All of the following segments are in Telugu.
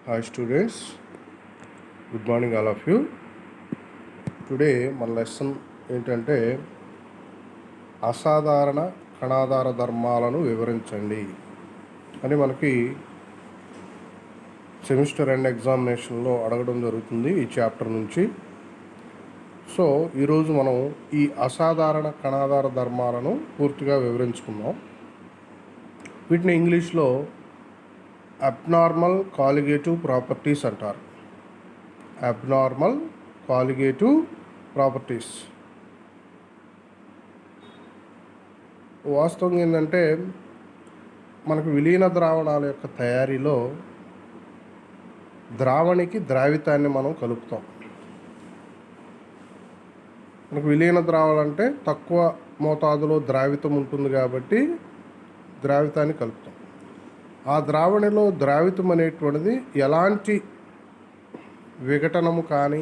Hi students, good morning all of you. Today మన లెసన్ ఏంటంటే అసాధారణ కణాధార ధర్మాలను వివరించండి అని మనకి సెమిస్టర్ ఎండ్ ఎగ్జామినేషన్లో అడగడం జరుగుతుంది ఈ చాప్టర్ నుంచి. సో ఈరోజు మనం ఈ అసాధారణ కణాధార ధర్మాలను పూర్తిగా వివరించుకుందాం. వీటిని ఇంగ్లీష్లో అబ్నార్మల్ కాలిగేటివ్ ప్రాపర్టీస్ అంటారు. Abnormal colligative properties. వాస్తవం ఏంటంటే మనకు విలీన ద్రావణాల యొక్క తయారీలో ద్రావణికి ద్రావితాన్ని మనం కలుపుతాం. మనకు విలీన ద్రావణాలు అంటే తక్కువ మోతాదులో ద్రావితం ఉంటుంది కాబట్టి ద్రావితాన్ని కలుపుతాం. ఆ ద్రావణిలో ద్రావితం అనేటువంటిది ఎలాంటి విఘటనము కానీ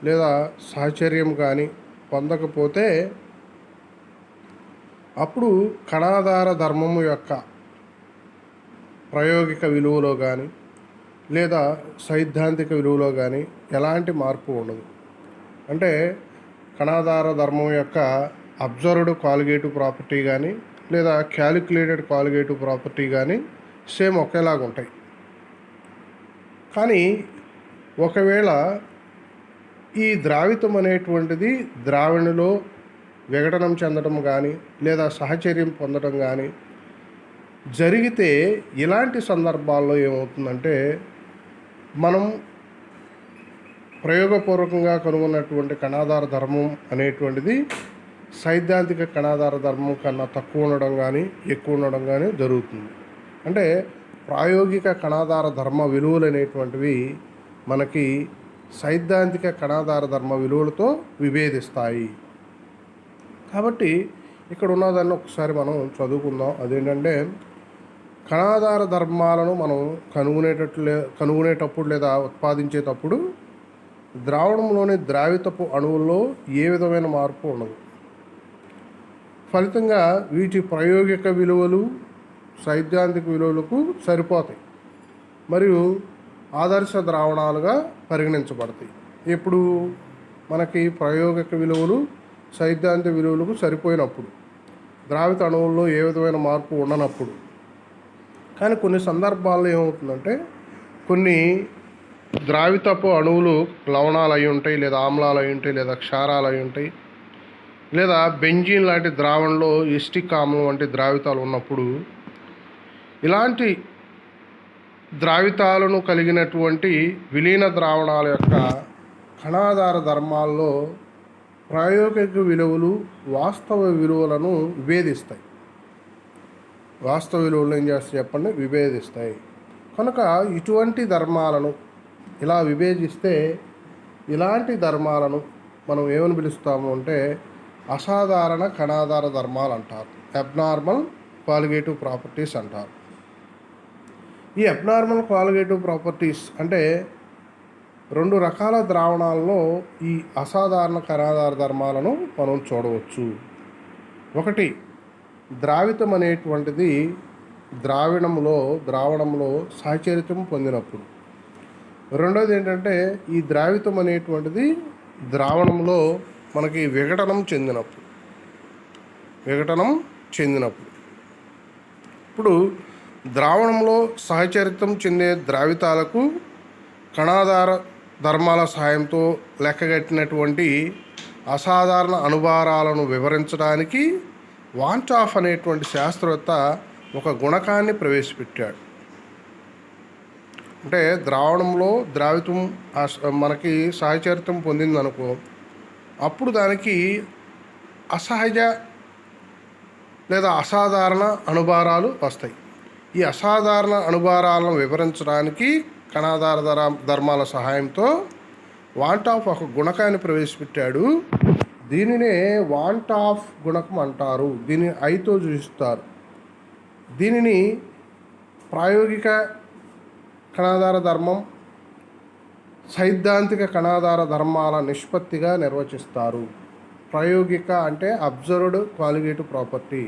లేదా సాహచర్యం కానీ పొందకపోతే అప్పుడు కణాధార ధర్మము యొక్క ప్రాయోగిక విలువలో కానీ లేదా సైద్ధాంతిక విలువలో కానీ ఎలాంటి మార్పు ఉండదు. అంటే కణాధార ధర్మం యొక్క అబ్జర్వ్డ్ కాలిగేటివ్ ప్రాపర్టీ కానీ లేదా క్యాలిక్యులేటెడ్ కాలిగేటివ్ ప్రాపర్టీ కానీ సేమ్ ఒకేలాగా ఉంటాయి. కానీ ఒకవేళ ఈ ద్రావితం అనేటువంటిది ద్రావణిలో విఘటనం చెందడం కానీ లేదా సహచర్యం పొందడం కానీ జరిగితే ఇలాంటి సందర్భాల్లో ఏమవుతుందంటే మనం ప్రయోగపూర్వకంగా కనుగొన్నటువంటి కణాధార ధర్మం అనేటువంటిది సైద్ధాంతిక కణాధార ధర్మం కన్నా తక్కువ ఉండడం కానీ ఎక్కువ ఉండడం కానీ జరుగుతుంది. అంటే ప్రాయోగిక కణాధార ధర్మ విలువలు అనేటువంటివి మనకి సైద్ధాంతిక కణాధార ధర్మ విలువలతో విభేదిస్తాయి. కాబట్టి ఇక్కడ ఉన్నదాన్ని ఒకసారి మనం చదువుకుందాం. అదేంటంటే కణాధార ధర్మాలను మనం కనుగొనేటప్పుడు లేదా ఉత్పాదించేటప్పుడు ద్రావణంలోని ద్రావితపు అణువుల్లో ఏ విధమైన మార్పు ఉండదు. ఫలితంగా వీటి ప్రాయోగిక విలువలు సైద్ధాంతిక విలువలకు సరిపోతాయి మరియు ఆదర్శ ద్రావణాలుగా పరిగణించబడతాయి. ఇప్పుడు మనకి ప్రాయోగిక విలువలు సైద్ధాంతిక విలువలకు సరిపోయినప్పుడు, ద్రావిత అణువుల్లో ఏ విధమైన మార్పు ఉండనప్పుడు. కానీ కొన్ని సందర్భాల్లో ఏమవుతుందంటే కొన్ని ద్రావితపు అణువులు లవణాలు అయి ఉంటాయి, లేదా ఆమ్లాలు అయి ఉంటాయి, లేదా క్షారాలు అయి ఉంటాయి, లేదా బెంజీన్ లాంటి ద్రావణంలో ఎస్టిక్ ఆమ్లం వంటి ద్రావితాలు ఉన్నప్పుడు ఇలాంటి ద్రావితాలను కలిగినటువంటి విలీన ద్రావణాల యొక్క కణాధార ధర్మాల్లో ప్రాయోగిక విలువలు వాస్తవ విలువలను విభేదిస్తాయి. వాస్తవ విలువలు ఏం చేస్తాయి చెప్పండి? విభేదిస్తాయి. కనుక ఇటువంటి ధర్మాలను ఇలా విభేదిస్తే ఇలాంటి ధర్మాలను మనం ఏమని పిలుస్తాము అంటే అసాధారణ కణాధార ధర్మాలు అంటారు. అబ్నార్మల్ కాలిగేటివ్ ప్రాపర్టీస్ అంటారు. ఈ అబ్నార్మల్ కాలిగేటివ్ ప్రాపర్టీస్ అంటే రెండు రకాల ద్రావణాలలో ఈ అసాధారణ కణాధార ధర్మాలను మనం చూడవచ్చు. ఒకటి, ద్రావితం అనేటువంటిది ద్రావణంలో సాహచర్యం పొందినప్పుడు. రెండోది ఏంటంటే ఈ ద్రావితం అనేటువంటిది ద్రావణంలో మనకి విఘటనం చెందినప్పుడు. ఇప్పుడు ద్రావణంలో సహచరితం చెందే ద్రావితాలకు కణాధార ధర్మాల సహాయంతో లెక్కగట్టినటువంటి అసాధారణ అనుభారాలను వివరించడానికి వాంటాఫ్ అనేటువంటి శాస్త్రవేత్త ఒక గుణకాన్ని ప్రవేశపెట్టాడు. అంటే ద్రావణంలో ద్రావితం మనకి సహచరితం పొందిందనుకో, అప్పుడు దానికి అసహజ లేదా అసాధారణ అణుభారాలు వస్తాయి. ఈ అసాధారణ అణుభారాలను వివరించడానికి కణాధార ధర్మాల సహాయంతో వాంటాఫ్ ఒక గుణకాన్ని ప్రవేశపెట్టాడు. దీనినే వాంటాఫ్ గుణకం అంటారు. దీనిని ఐతో సూచిస్తారు. దీనిని ప్రాయోగిక కణాధార ధర్మం, సైద్ధాంతిక కణాధార ధర్మాల నిష్పత్తిగా నిర్వచిస్తారు. ప్రాయోగిక అంటే అబ్జర్వ్డ్ కాలిగేటివ్ ప్రాపర్టీ,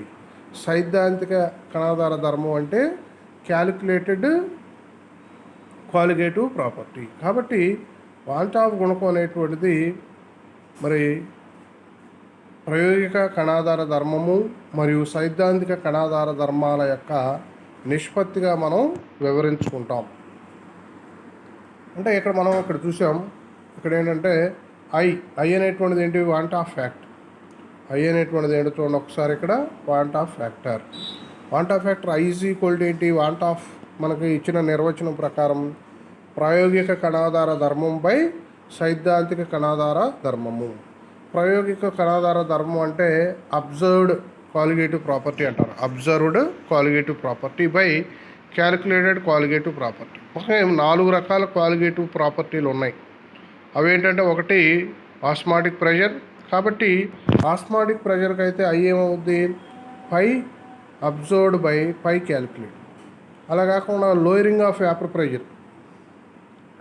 సైద్ధాంతిక కణాధార ధర్మం అంటే క్యాలిక్యులేటెడ్ కాలిగేటివ్ ప్రాపర్టీ. కాబట్టి వాంట్ ఆఫ్ గుణకం అనేటువంటిది మరి ప్రాయోగిక కణాధార ధర్మము మరియు సైద్ధాంతిక కణాధార ధర్మాల యొక్క నిష్పత్తిగా మనం వివరించుకుంటాం. అంటే ఇక్కడ మనం ఇక్కడ చూసాం, ఇక్కడ ఏంటంటే ఐ అనేటువంటిది ఏంటి? Want of fact. ఐ అనేటువంటిది ఏంటో చూడండి ఒకసారి. ఇక్కడ want of factor. Want of factor I is equal to ఏంటి? వాంట్ ఆఫ్ మనకి ఇచ్చిన నిర్వచనం ప్రకారం ప్రాయోగిక కణాధార ధర్మం బై సైద్ధాంతిక కణాధార ధర్మము. ప్రాయోగిక కణాధార ధర్మం అంటే అబ్జర్వ్డ్ కాలిగేటివ్ ప్రాపర్టీ అంటారు. Observed colligative property by calculated colligative property. ఒక 4 రకాల కాలిగేటివ్ ప్రాపర్టీలు ఉన్నాయి. అవేంటంటే ఒకటి ఆస్మాటిక్ ప్రెషర్. కాబట్టి ఆస్మాటిక్ ప్రెషర్కి అయితే ఐ ఏమవుద్ది? పై అబ్జర్వ్డ్ బై పై క్యాలిక్యులేట్. అలా కాకుండా లోయరింగ్ ఆఫ్ వేపర్ ప్రెషర్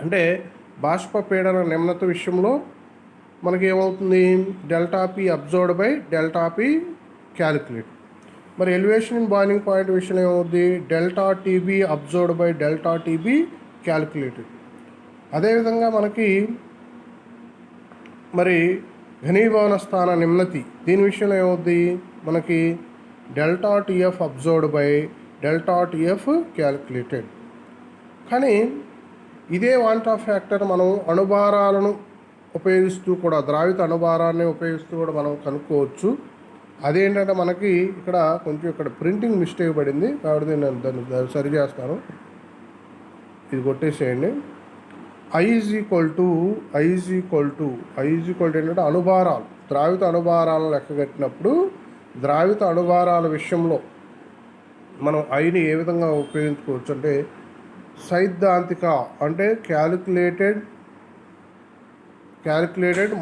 అంటే బాష్ప పీడన నిమ్నత విషయంలో మనకి ఏమవుతుంది? Delta P observed by delta P calculate. మరి ఎలివేషన్ ఇన్ బాయిలింగ్ పాయింట్ విషయంలో ఏమవుద్ది? Delta TB observed by delta TB calculated. అదేవిధంగా మనకి మరి ఘనీభవన స్థాన నిమ్నతి దీని విషయంలో ఏమవుద్ది? మనకి delta TF observed by delta TF calculated. కానీ ఇదే వాంట్ ఆఫ్ ఫ్యాక్టర్ మనం అణుభారాలను ఉపయోగిస్తూ కూడా, ద్రావిత అణుభారాన్ని ఉపయోగిస్తూ కూడా మనం కనుక్కోవచ్చు. అదేంటంటే మనకి ఇక్కడ కొంచెం ఇక్కడ ప్రింటింగ్ మిస్టేక్ పడింది కాబట్టి నేను దాన్ని సరి చేస్తాను. ఇది కొట్టేసేయండి. ఐ ఈజ్ ఈక్వల్ టు ఏంటంటే అణుభారాలు, ద్రావిత అణుభారాలను లెక్కగట్టినప్పుడు ద్రావిత అణుభారాల విషయంలో మనం ఐని ఏ విధంగా ఉపయోగించుకోవచ్చు అంటే సైద్ధాంతిక అంటే calculated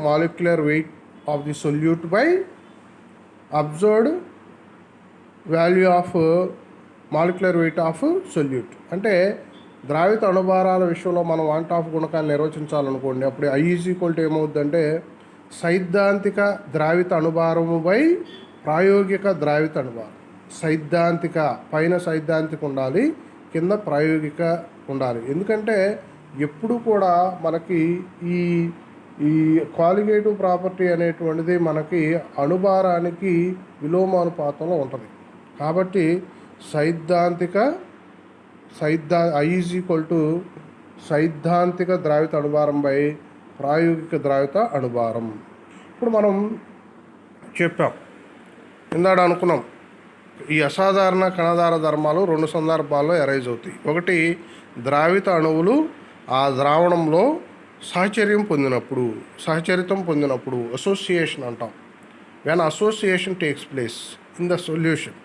molecular weight of the solute by observed value of molecular weight of solute. అంటే ద్రావిత అణుభారాల విషయంలో మనం వాంట్ ఆఫ్ గుణకాన్ని నిర్వచించాలనుకోండి, అప్పుడు ఐ ఈజ్ ఈక్వల్ టు ఏమవుద్దంటే సైద్ధాంతిక ద్రావిత అణుభారము బై ప్రాయోగిక ద్రావిత అణుభారం. సైద్ధాంతిక పైన సైద్ధాంతిక ఉండాలి, కింద ప్రాయోగిక ఉండాలి. ఎందుకంటే ఎప్పుడు కూడా మనకి ఈ ఈ కాలిగేటివ్ ప్రాపర్టీ అనేటువంటిది మనకి అణుభారానికి విలోమానుపాతంలో ఉంటుంది. కాబట్టి ఐ ఈజ్ ఈక్వల్ టు సైద్ధాంతిక ద్రావిత అణుభారం బై ప్రాయోగిక ద్రావిత అణుభారం. ఇప్పుడు మనం చెప్పాం, ఇందాక అనుకున్నాం, ఈ అసాధారణ కణాధార ధర్మాలు 2 సందర్భాల్లో అరైజ్ అవుతాయి. ఒకటి ద్రావిత అణువులు ఆ ద్రావణంలో సహచర్యం పొందినప్పుడు అసోసియేషన్ అంటాం. When association takes place in the solution.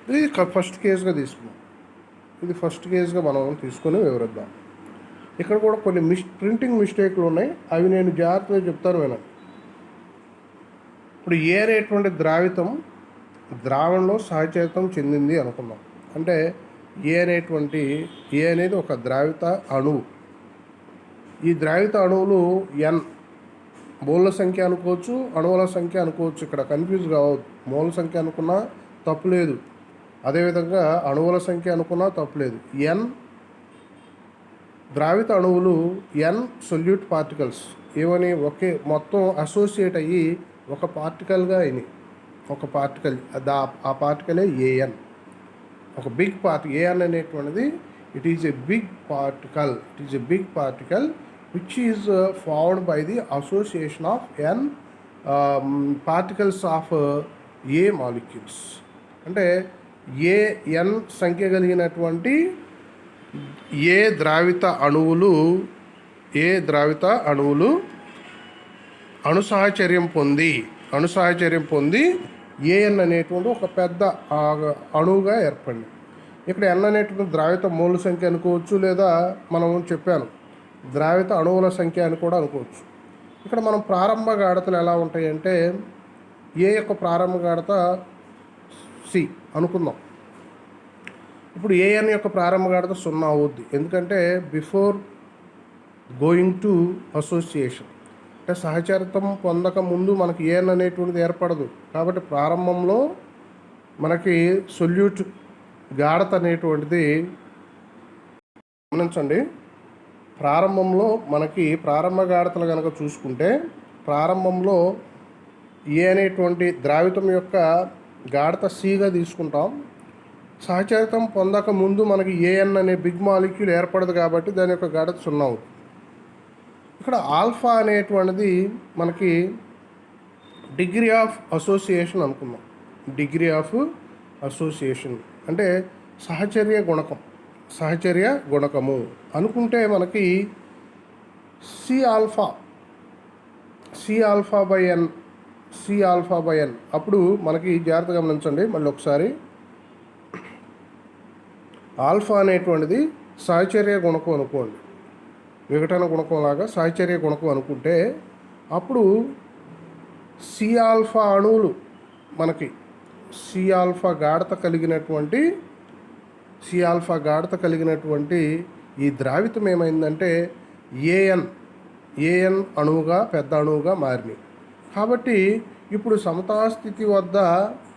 ఇది ఫస్ట్ కేసుగా తీసుకున్నాం. ఇది ఫస్ట్ కేసుగా మనం తీసుకొని వివరిద్దాం. ఇక్కడ కూడా కొన్ని ప్రింటింగ్ మిస్టేక్లు ఉన్నాయి, అవి నేను జాగ్రత్తగా చెప్తాను వినండి. ఇప్పుడు ఏ అనేటువంటి ద్రావణంలో సహచరితం చెందింది అనుకుందాం. అంటే ఏ అనేది ఒక ద్రావిత అణువు. ఈ ద్రావిత అణువులు n మోల్ల సంఖ్య అనుకోవచ్చు, అణువుల సంఖ్య అనుకోవచ్చు. ఇక్కడ కన్ఫ్యూజ్ కావద్దు. మోల్ సంఖ్య అనుకున్నా తప్పులేదు, అదేవిధంగా అణువుల సంఖ్య అనుకున్నా తప్పులేదు. n ద్రావిత అణువులు, n సొల్యూట్ పార్టికల్స్ ఏమని మొత్తం అసోసియేట్ అయ్యి ఒక పార్టికల్గా అయినాయి. ఒక పార్టికల్, ఆ పార్టికలే ఏఎన్. ఒక బిగ్ ఏఎన్ అనేటువంటిది it is a big particle which is formed by the association of n particles of A molecules. అంటే n సంఖ్య కలిగినటువంటి ఏ ద్రావిత అణువులు అణుసాహచర్యం పొంది ఏఎన్ అనేటువంటి ఒక పెద్ద అణువుగా ఏర్పడింది. ఇక్కడ n అనేటువంటి ద్రావిత మోల్ సంఖ్య అనుకోవచ్చు, లేదా మనం చెప్పాను ద్రావిత అణువుల సంఖ్య అని కూడా అనుకోవచ్చు. ఇక్కడ మనం ప్రారంభ గాఢతలు ఎలా ఉంటాయంటే ఏ యొక్క ప్రారంభ గాఢత సి అనుకుందాం. ఇప్పుడు ఏఎన్ యొక్క ప్రారంభ గాఢత 0 అవుద్ది, ఎందుకంటే బిఫోర్ గోయింగ్ టు అసోసియేషన్ అంటే సహచరితం పొందక ముందు మనకి ఏఎన్ అనేటువంటిది ఏర్పడదు. కాబట్టి ప్రారంభంలో మనకి సొల్యూట్ గాఢత అనేటువంటిది గమనించండి. ప్రారంభంలో మనకి ప్రారంభ గాఢతలు కనుక చూసుకుంటే ప్రారంభంలో ఏ అనేటువంటి ద్రావితం యొక్క గాఢత సిగా తీసుకుంటాం. సహచరితం పొందక ముందు మనకి ఏఎన్ అనే బిగ్ మాలిక్యూల్ ఏర్పడదు కాబట్టి దాని యొక్క గాఢత 0 అవుతుంది. ఇక్కడ ఆల్ఫా అనేటువంటిది మనకి డిగ్రీ ఆఫ్ అసోసియేషన్ అనుకుందాం. డిగ్రీ ఆఫ్ అసోసియేషన్ అంటే సహచర్య గుణకము అనుకుంటే మనకి సి ఆల్ఫా బై ఎన్ అప్పుడు మనకి జాగ్రత్తగా గమనించండి. మళ్ళీ ఒకసారి ఆల్ఫా అనేటువంటిది సహచర్య గుణకం అనుకోండి, విఘటన గుణకం లాగా సహచర్య గుణకం అనుకుంటే అప్పుడు సి ఆల్ఫా అణువులు మనకి సి ఆల్ఫా గాఢత కలిగినటువంటి ఈ ద్రావితం ఏమైందంటే ఏఎన్ అణువుగా పెద్ద అణువుగా మారినాయి. కాబట్టి ఇప్పుడు సమతాస్థితి వద్ద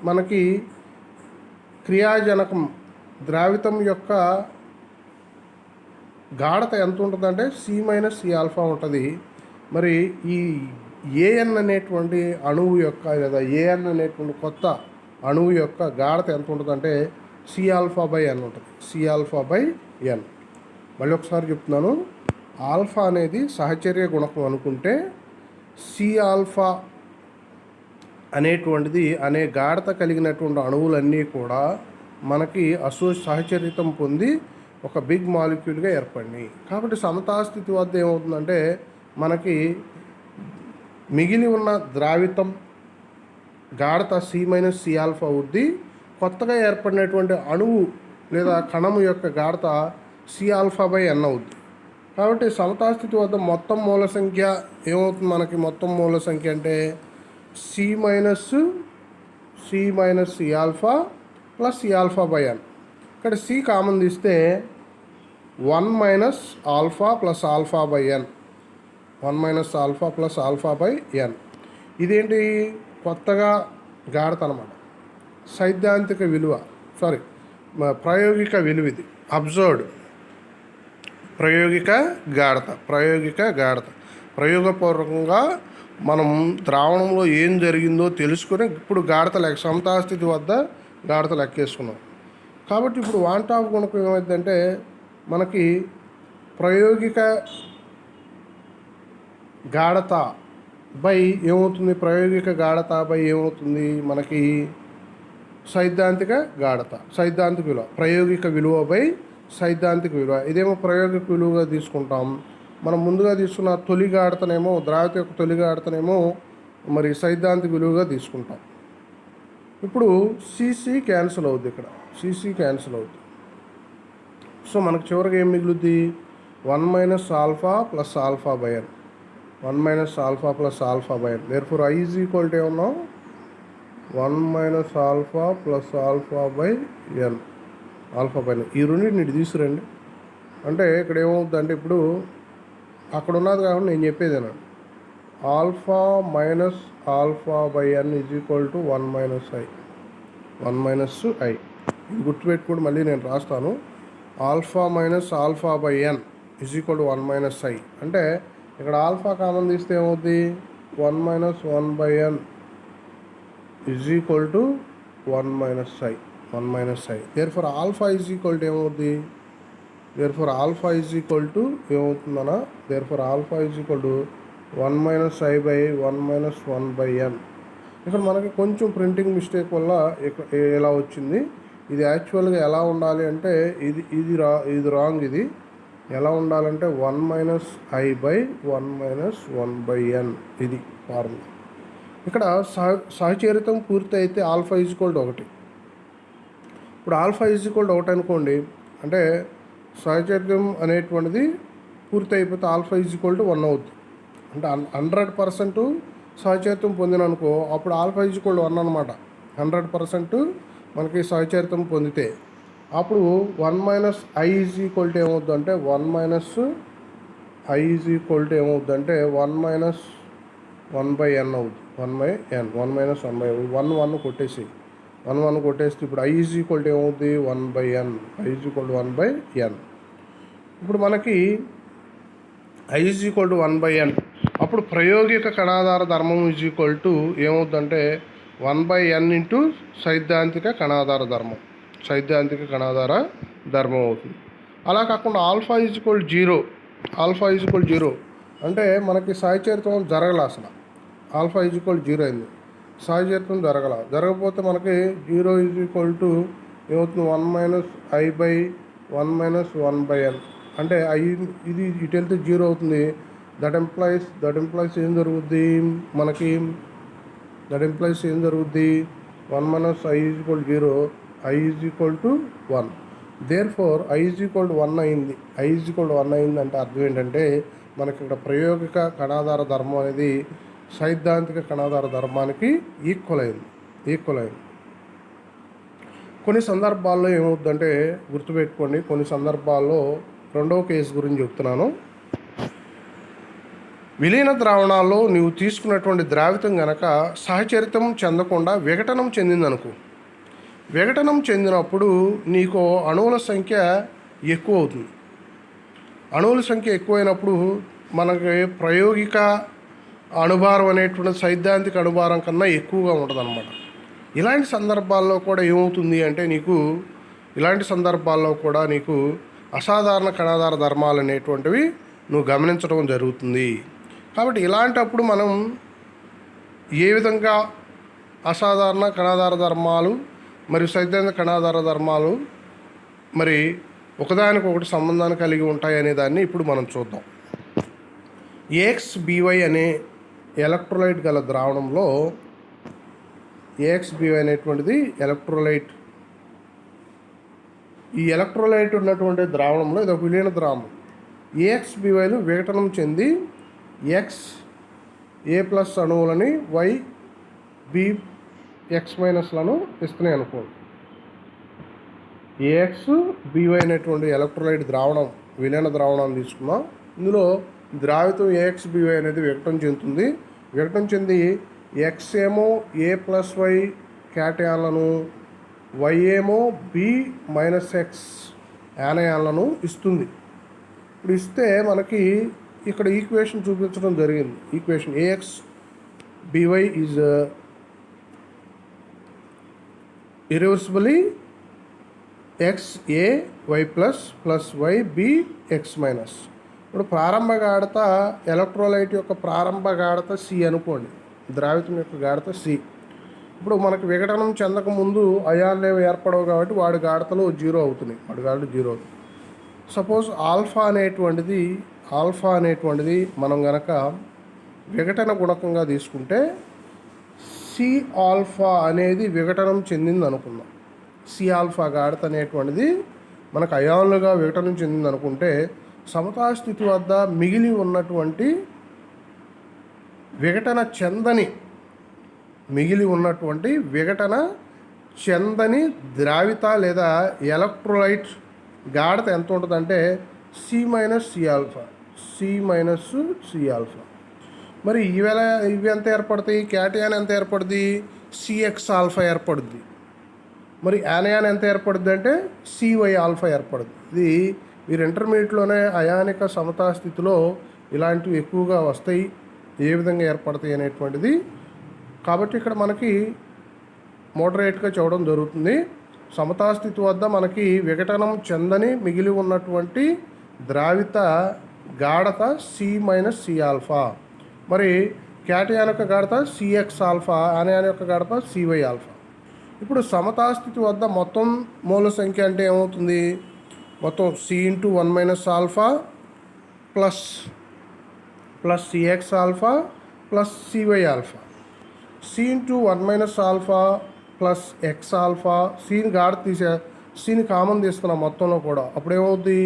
మనకి క్రియాజనకం ద్రావితం యొక్క గాఢత ఎంత ఉంటుందంటే సి ఆల్ఫా ఉంటుంది. మరి ఈ ఏఎన్ అనేటువంటి అణువు యొక్క లేదా ఏఎన్ అనేటువంటి కొత్త అణువు యొక్క గాఢత ఎంత ఉంటుందంటే సి ఆల్ఫా బై ఎన్ ఉంటుంది. సి ఆల్ఫా బై ఎన్. మళ్ళీ ఒకసారి చెప్తున్నాను. ఆల్ఫా అనేది సహచర్య గుణకం అనుకుంటే సి ఆల్ఫా అనేటువంటిది అనే గాఢత కలిగినటువంటి అణువులన్నీ కూడా మనకి సహచరితం పొంది ఒక బిగ్ మాలిక్యూల్గా ఏర్పడినాయి. కాబట్టి సమతాస్థితి వద్ద ఏమవుతుందంటే మనకి మిగిలి ఉన్న ద్రావితం గాఢత సి ఆల్ఫా అవుద్ది. కొత్తగా ఏర్పడినటువంటి అణువు లేదా కణము యొక్క గాఢత సి ఆల్ఫా బై ఎన్ అవుద్ది. కాబట్టి సమతాస్థితి వద్ద మొత్తం మూల సంఖ్య ఏమవుతుంది మనకి? మొత్తం మూల సంఖ్య అంటే C alpha plus C alpha by N. ఇక్కడ సి కామన్ తీస్తే 1 alpha plus alpha by N. 1 alpha plus alpha by N. ఇదేంటి? కొత్తగా గాఢత అన్నమాట. సైద్ధాంతిక విలువ ప్రాయోగిక విలువ ఇది. అబ్జర్వ్డ్ ప్రాయోగిక గాఢత. ప్రయోగపూర్వకంగా మనం ద్రావణంలో ఏం జరిగిందో తెలుసుకొని ఇప్పుడు సమతాస్థితి వద్ద గాఢత లెక్కేసుకున్నాం. కాబట్టి ఇప్పుడు వాంట్ ఆఫ్ గుణకం ఏమైందంటే మనకి ప్రాయోగిక గాఢత బై ఏమవుతుంది? ప్రాయోగిక గాఢత బై ఏమవుతుంది మనకి? సైద్ధాంతిక విలువ. ప్రాయోగిక విలువ బై సైద్ధాంతిక విలువ. ఇదేమో ప్రాయోగిక విలువగా తీసుకుంటాం. మనం ముందుగా తీసుకున్న తొలి గాఢతనేమో ద్రావతి యొక్క తొలి గాఢతనేమో మరి సైద్ధాంతిక విలువగా తీసుకుంటాం. ఇప్పుడు సిసి క్యాన్సిల్ అవుద్ది. ఇక్కడ సిసి క్యాన్సిల్ అవుద్ది. సో మనకు చివరికి ఏం మిగులుద్ది? 1 alpha plus alpha by N. 1 alpha plus alpha by N. Therefore I is equal to ఏమన్నాం? 1 alpha plus alpha by N. Alpha by N. ఈ రెండింటిని ఇటు తీసుకురండి. అంటే ఇక్కడ ఏమవుతుంది అంటే ఇప్పుడు అక్కడ ఉన్నది కాబట్టి నేను చెప్పేదేనా, alpha minus alpha by N is equal to 1 I. 1 I ఇది గుర్తుపెట్టుకోండి. మళ్ళీ నేను రాస్తాను. Alpha minus alpha by N is equal to 1 I. అంటే ఇక్కడ ఆల్ఫా కామన్ తీస్తే ఏమవుద్ది? 1 by N is equal to 1 I. Therefore alpha is equal to ఏమవుద్ది? ఆల్ఫా ఈజ్ ఈక్వల్ టు ఏమవుతుందన్నా? Alpha is equal to 1 I by 1 by N. ఇక్కడ మనకి కొంచెం ప్రింటింగ్ మిస్టేక్ వల్ల ఎలా వచ్చింది. ఇది యాక్చువల్గా ఎలా ఉండాలి అంటే ఇది రాంగ్. ఇది ఎలా ఉండాలంటే 1 ఐ బై 1 బై ఎన్. ఇది ఫార్ములా. ఇక్కడ సహచరితం పూర్తి అయితే ఆల్ఫా ఈజ్ ఈక్వల్ టు 1. ఇప్పుడు ఆల్ఫా ఈజ్ ఈక్వల్ టు 1 అనుకోండి. అంటే సహచరితం అనేటువంటిది పూర్తి అయిపోతే ఆల్ఫా ఈజ్ ఈక్వల్ టు 1 అవుతుంది. అంటే 100% సహచరితం పొందిననుకో అప్పుడు ఆల్ఫా ఈజ్ ఈక్వల్ టు 1 అనమాట. 100% మనకి సహచరితం పొందితే అప్పుడు 1 ఐ ఈజ్ ఈక్వల్ టు ఏమవుద్ది అంటే 1 ఐ ఈజ్ ఈక్వల్ టు ఏమవుద్ది అంటే 1 బై ఎన్ అవుద్ది. 1 బై ఎన్. 1 బై 1 కొట్టేసి 1 కొట్టేస్తే ఇప్పుడు ఐ ఈజ్ ఈక్వల్ టు ఏమవుద్ది? 1 by N. I is equal to 1 by N. ఇప్పుడు మనకి I is equal to 1/n. అప్పుడు ప్రయోగిక కణాధార ధర్మం ఈజ్ ఈక్వల్ టు ఏమవుతుందంటే 1/n ఇంటూ సైద్ధాంతిక కణాధార ధర్మం. సైద్ధాంతిక కణాధార ధర్మం అవుతుంది. అలా కాకుండా alpha is equal 0. Alpha is equal 0 అంటే మనకి సాహచర్యం జరగల. అసలు ఆల్ఫా ఈజ్ ఈక్వల్ 0 అయింది, సాహచర్యం జరగకపోతే మనకి 0 ఈజ్ ఈక్వల్ టు ఏమవుతుంది 1 - I/1 - 1/n. అంటే ఐ ఇది ఇటు వెళ్తే 0 అవుతుంది. దట్ ఎంప్లాయిస్ ఏం జరుగుద్ది మనకి, దట్ ఎంప్లాయిస్ ఏం జరుగుద్ది 1 - I is equal 0, I is equal to 1. Therefore I is equal to 1 అయింది. I ఈజ్ ఈక్వల్ టు 1 అయింది అంటే అర్థం ఏంటంటే మనకి ఇక్కడ ప్రయోగిక కణాధార ధర్మం అనేది సైద్ధాంతిక కణాధార ధర్మానికి ఈక్వల్ అయింది. కొన్ని సందర్భాల్లో ఏమవుతుందంటే గుర్తుపెట్టుకోండి, కొన్ని సందర్భాల్లో రెండవ కేసు గురించి చెప్తున్నాను. విలీన ద్రావణాల్లో నీవు తీసుకున్నటువంటి ద్రావితం గనక సహచరితం చెందకుండా విఘటనం చెందిందనుకో. విఘటనం చెందినప్పుడు నీకు అణువుల సంఖ్య ఎక్కువ అవుతుంది. అణువుల సంఖ్య ఎక్కువైనప్పుడు మనకి ప్రయోగిక అణుభారం అనేటువంటి సైద్ధాంతిక అణుభారం కన్నా ఎక్కువగా ఉంటుంది అన్నమాట. ఇలాంటి సందర్భాల్లో కూడా ఏమవుతుంది అంటే నీకు అసాధారణ కణాధార ధర్మాలు అనేటువంటివి నువ్వు గమనించడం జరుగుతుంది. కాబట్టి ఇలాంటప్పుడు మనం ఏ విధంగా అసాధారణ కణాధార ధర్మాలు మరియు సైద్ధాంతిక కణాధార ధర్మాలు మరి ఒకదానికొకటి సంబంధాన్ని కలిగి ఉంటాయి అనే దాన్ని ఇప్పుడు మనం చూద్దాం. AXBY అనే ఎలక్ట్రోలైట్ గల ద్రావణంలో AXBY అనేటువంటిది ఎలక్ట్రోలైట్. ఈ ఎలక్ట్రోలైట్ ఉన్నటువంటి ద్రావణంలో ఇది ఒక విలీన ద్రావణం. AXBYలు విఘటనం చెంది XA+ అణువులని YBX- ఇస్తున్నాయి అనుకోండి. AXBY అనేటువంటి ఎలక్ట్రోలైట్ ద్రావణం విలీన ద్రావణాన్ని తీసుకున్నాం. ఇందులో ద్రావితం AXBY అనేది విఘటన చెందుతుంది. విఘటన చెంది X ఏమో A+Y క్యాటయాన్లను, Y ఏమో B-X యానయాన్లను ఇస్తుంది. ఇప్పుడు ఇస్తే మనకి ఇక్కడ ఈక్వేషన్ చూపించడం జరిగింది. Equation AXBY is irreversibly XAY++YBX-. ఇప్పుడు ప్రారంభ గాఢత ఎలక్ట్రోలైట్ యొక్క ప్రారంభ గాఢత C అనుకోండి, ద్రావితం యొక్క గాఢత C. ఇప్పుడు మనకు విఘటనం చెందకముందు అయాన్లు ఏర్పడవు కాబట్టి వాడి గాఢతలు 0 అవుతున్నాయి, వాడి గాఢత 0 అవుతుంది. సపోజ్ ఆల్ఫా అనేటువంటిది మనం గనక విఘటన గుణకంగా తీసుకుంటే Cα అనేది విఘటనం చెందింది అనుకుందాం. Cα గాఢత అనేటువంటిది మనకు అయాన్లుగా విఘటనం చెందింది అనుకుంటే సమతాస్థితి వద్ద మిగిలి ఉన్నటువంటి విఘటన చెందని ద్రావిత లేదా ఎలక్ట్రోలైట్ గాఢత ఎంత ఉంటుందంటే C - Cα. మరి ఇవి ఎంత ఏర్పడతాయి? క్యాటయాన్ ఎంత ఏర్పడుతుంది? CXα ఏర్పడుద్ది. మరి యానయాన్ ఎంత ఏర్పడుద్ది అంటే CY ఏర్పడుద్ది. ఇది మీరు ఇంటర్మీడియట్లోనే అయానిక సమతా స్థితిలో ఇలాంటివి ఎక్కువగా వస్తాయి, ఏ విధంగా ఏర్పడతాయి అనేటువంటిది. కాబట్టి ఇక్కడ మనకి మోడరేట్గా చూడడం జరుగుతుంది. సమతాస్థితి వద్ద మనకి విఘటనం చెందని మిగిలి ఉన్నటువంటి ద్రావిత గాఢత C - Cα. మరి క్యాటయాన్ యొక్క గాఢత CXα, యానయాన్ యొక్క గాఢత CYα. ఇప్పుడు సమతాస్థితి వద్ద మొత్తం మూల సంఖ్య అంటే ఏమవుతుంది? మొత్తం C × 1 - α plus CXα plus CYα. C × 1 - α plus Xα. Cని గాఢత Cని కామన్ తీస్తున్నాం మొత్తంలో కూడా. అప్పుడు ఏమవుద్ది?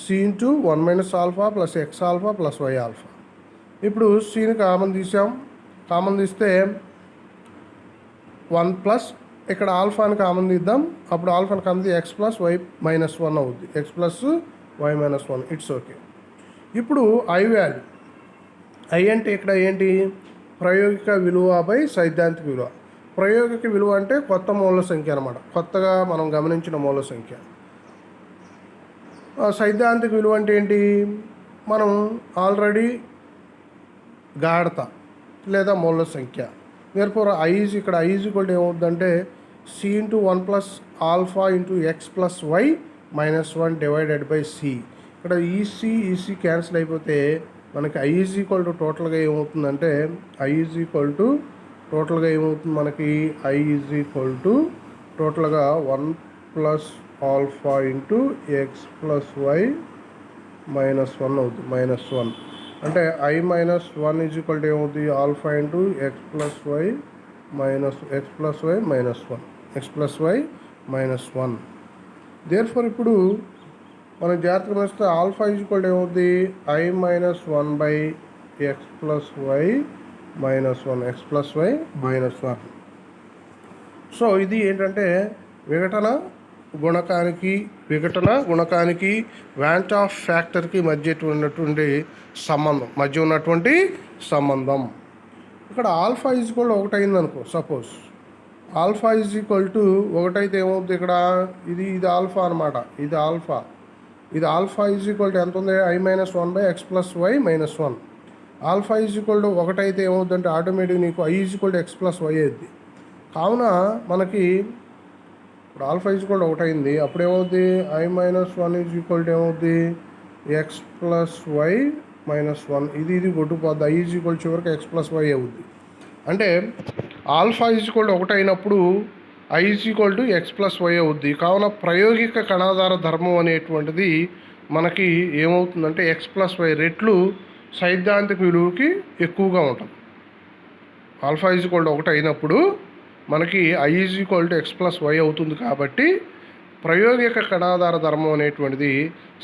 C × 1 - α plus Xα plus Yα. ఇప్పుడు Cని కామన్ తీస్తే 1 ప్లస్ ఇక్కడ ఆల్ఫాని కామన్ తీద్దాం. అప్పుడు ఆల్ఫాని కామన్ X + Y-1 అవుద్ది. X + Y-1. It's okay. ఇప్పుడు I వాల్యూ. I అంటే ఇక్కడ ఏంటి? ప్రయోగిక విలువ బై సైద్ధాంతిక విలువ. ప్రయోగిక విలువ అంటే కొత్త మూల సంఖ్య అనమాట, కొత్తగా మనం గమనించిన మూల సంఖ్య. సైద్ధాంతిక విలువ అంటే ఏంటి? మనం ఆల్రెడీ గాఢత లేదా మూల సంఖ్య therefore i is ఇక్కడ i is equal to ఏమవుతుందంటే c into 1 plus alpha into x plus y -1 divided by c. ఇక్కడ ఈసీ క్యాన్సిల్ అయిపోతే మనకి i ఈజ్ ఈక్వల్ టు టోటల్గా ఏమవుతుందంటే i ఈజ్ ఈక్వల్ టు టోటల్గా ఏమవుతుంది మనకి i ఈజ్ ఈక్వల్ టు టోటల్గా 1 plus alpha into x plus y -1 అవుతుంది. -1 అంటే i -1 ఈజ్ ఈక్వల్ టు ఏమవుతుంది alpha into x plus y -1. Therefore ఇప్పుడు మనం జాగ్రత్తగా వేస్తే ఆల్ఫా ఈజ్ ఈక్వల్ టు ఏమవుతుంది i -1 by x plus y -1. So ఇది ఏంటంటే విఘటన గుణకానికి వాంట్ ఆఫ్ ఫ్యాక్టర్కి మధ్య ఉన్నటువంటి సంబంధం. ఇక్కడ ఆల్ఫా ఈజ్ ఈక్వల్ టు 1 అయింది అనుకో. Suppose alpha is equal to 1 అయితే ఏమవుతుంది ఇక్కడ ఇది ఆల్ఫా అనమాట. ఇది ఆల్ఫా ఈజ్ ఈక్వల్ టు ఎంత ఉంది i -1 by x plus y -1. Alpha is equal to 1 అయితే ఏమవుతుందంటే ఆటోమేటిక్ నీకు i is equal to x plus y అయింది. కావున మనకి ఇప్పుడు ఆల్ఫా ఈజ్ ఈక్వల్ టు 1 అయింది. అప్పుడు ఏమవుతుంది i -1 ఈజ్ ఈక్వల్ టు ఏమవుతుంది ఎక్స్ ప్లస్ వై -1. ఇది కొట్టుకుపోద్ది. i ఈజ్ ఈక్వల్ చివరికి ఎక్స్ ప్లస్ వై అవుద్ది. అంటే ఆల్ఫా ఈజ్ ఈక్వల్ టు 1 అయినప్పుడు i is equal to x plus y అవుద్ది. కావున ప్రాయోగిక కణాధార ధర్మం అనేటువంటిది మనకి ఏమవుతుందంటే ఎక్స్ ప్లస్ వై రెట్లు సైద్ధాంతిక విలువకి ఎక్కువగా ఉంటుంది. ఆల్ఫా ఈజ్ ఈక్వల్ టు 1 అయినప్పుడు మనకి i is equal to x plus y అవుతుంది. కాబట్టి ప్రాయోగిక కణాధార ధర్మం అనేటువంటిది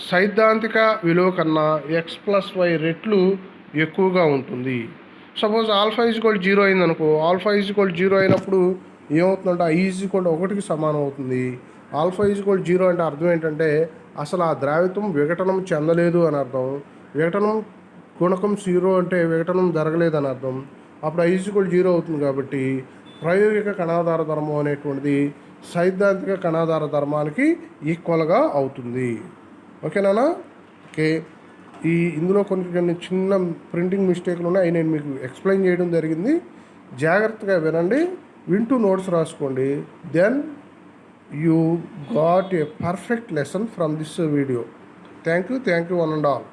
సైద్ధాంతిక విలువ కన్నా ఎక్స్ ప్లస్ వై రెట్లు ఎక్కువగా ఉంటుంది. సపోజ్ ఆల్ఫా ఈజ్ ఈక్వల్ 0 అయిందనుకో. ఆల్ఫా ఈజ్ ఈక్వల్ 0 అయినప్పుడు ఏమవుతుందంటే i ఈజ్ ఈక్వల్ టు 1కి సమానం అవుతుంది. ఆల్ఫా ఈజ్ ఈక్వల్ 0 అంటే అర్థం ఏంటంటే అసలు ఆ ద్రావితం విఘటనం చెందలేదు అని అర్థం. విఘటనం గుణకం 0 అంటే విఘటనం జరగలేదు అని అర్థం. అప్పుడు i ఈజ్ ఈక్వల్ 0 అవుతుంది. కాబట్టి ప్రాయోగిక కణాధార ధర్మం అనేటువంటిది సైద్ధాంతిక కణాధార ధర్మానికి ఈక్వల్గా అవుతుంది. ఓకేనా? ఓకే. ఇందులో కొన్ని చిన్న ప్రింటింగ్ మిస్టేక్లు ఉన్నాయి. అవి నేను మీకు ఎక్స్ప్లెయిన్ చేయడం జరిగింది. జాగ్రత్తగా వినండి, వింటూ నోట్స్ రాసుకోండి. Then you got a perfect lesson from this video. Thank you one and all.